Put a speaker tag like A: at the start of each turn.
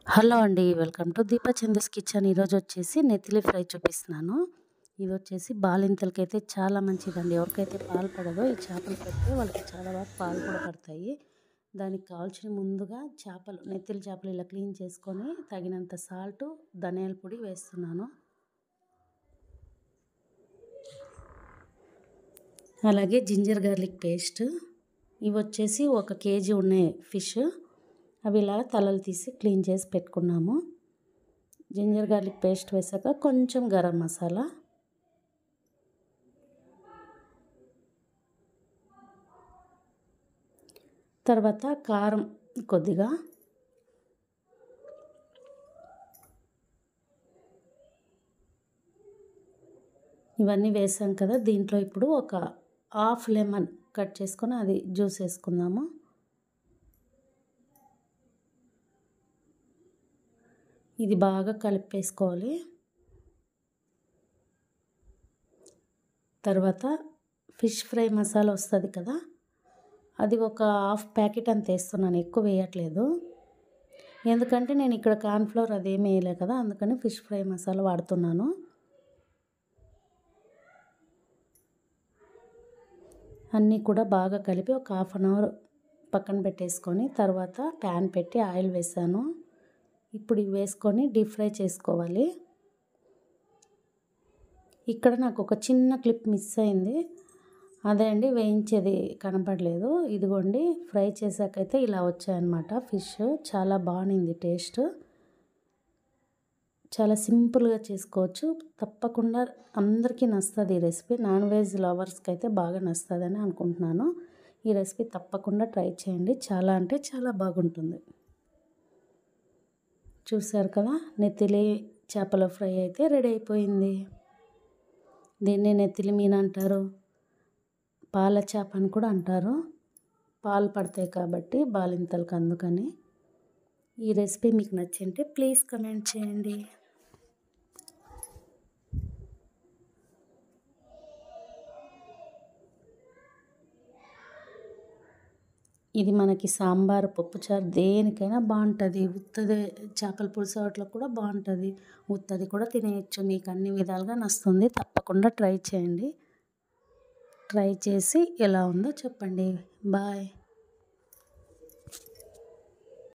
A: Hello అండి. Welcome to Deepa Chandu's kitchen. ఈరోజు వచ్చేసి నెత్తిలి ఫ్రై చూపిస్తున్నాను. ఇది వచ్చేసి బాలింతలకైతే చాలా మంచిదండి. ఎవరికైతే పాలు పడదో ఈ చేపలు పెడితే వాళ్ళకి చాలా బాగా పాలు కూడా పడతాయి. దానికి కావాల్సిన ముందుగా చేపలు, నెత్తిలి చేపలు ఇలా క్లీన్ చేసుకొని తగినంత సాల్టు, ధనియాల పొడి వేస్తున్నాను. అలాగే జింజర్ గార్లిక్ పేస్ట్. ఇవి వచ్చేసి 1 కేజీ ఉన్నాయి ఫిష్. అవి ఇలా తలలు తీసి క్లీన్ చేసి పెట్టుకున్నాము. జింజర్ గార్లిక్ పేస్ట్ వేసాక కొంచెం గరం మసాలా, తర్వాత కారం కొద్దిగా, ఇవన్నీ వేసాం కదా. దీంట్లో ఇప్పుడు ఒక హాఫ్ లెమన్ కట్ చేసుకొని అది జ్యూస్ వేసుకుందాము. ఇది బాగా కలిపేసుకోవాలి. తర్వాత ఫిష్ ఫ్రై మసాలా వస్తుంది కదా, అది ఒక హాఫ్ ప్యాకెట్ అంత వేస్తున్నాను, ఎక్కువ వేయట్లేదు. ఎందుకంటే నేను ఇక్కడ కార్న్ఫ్లోర్ అదేమి వేయలే కదా, అందుకని ఫిష్ ఫ్రై మసాలా వాడుతున్నాను. అన్నీ కూడా బాగా కలిపి ఒక హాఫ్ అన్ అవర్ పక్కన పెట్టేసుకొని తర్వాత ప్యాన్ పెట్టి ఆయిల్ వేసాను. ఇప్పుడు ఇవి వేసుకొని డీప్ ఫ్రై చేసుకోవాలి. ఇక్కడ నాకు ఒక చిన్న క్లిప్ మిస్ అయింది, అదే అండి వేయించేది కనపడలేదు. ఇదిగోండి ఫ్రై చేసాకైతే ఇలా వచ్చాయన్నమాట ఫిష్. చాలా బాగుంది టేస్ట్. చాలా సింపుల్గా చేసుకోవచ్చు. తప్పకుండా అందరికీ నచ్చుతుంది ఈ రెసిపీ. నాన్ వెజ్ లవర్స్కి అయితే బాగా నచ్చుతుందని అనుకుంటున్నాను. ఈ రెసిపీ తప్పకుండా ట్రై చేయండి. చాలా అంటే చాలా బాగుంటుంది. చూసారు కదా, నెత్తిలి చేపల ఫ్రై అయితే రెడీ అయిపోయింది. దీన్ని నెత్తిలి మీన్ అంటారు, పాల చేప అని కూడా అంటారు. పాలు పడతాయి కాబట్టి బాలింతలకు, అందుకని. ఈ రెసిపీ మీకు నచ్చింటే ప్లీజ్ కమెంట్ చేయండి. ఇది మనకి సాంబార్, పప్పుచారు దేనికైనా బాగుంటుంది. ఉత్తది చేపల పులుసు వాటిలో కూడా బాగుంటుంది. ఉత్తది కూడా తినేయచ్చు. మీకు అన్ని విధాలుగా నచ్చుతుంది. తప్పకుండా ట్రై చేయండి. ట్రై చేసి ఎలా ఉందో చెప్పండి. బాయ్.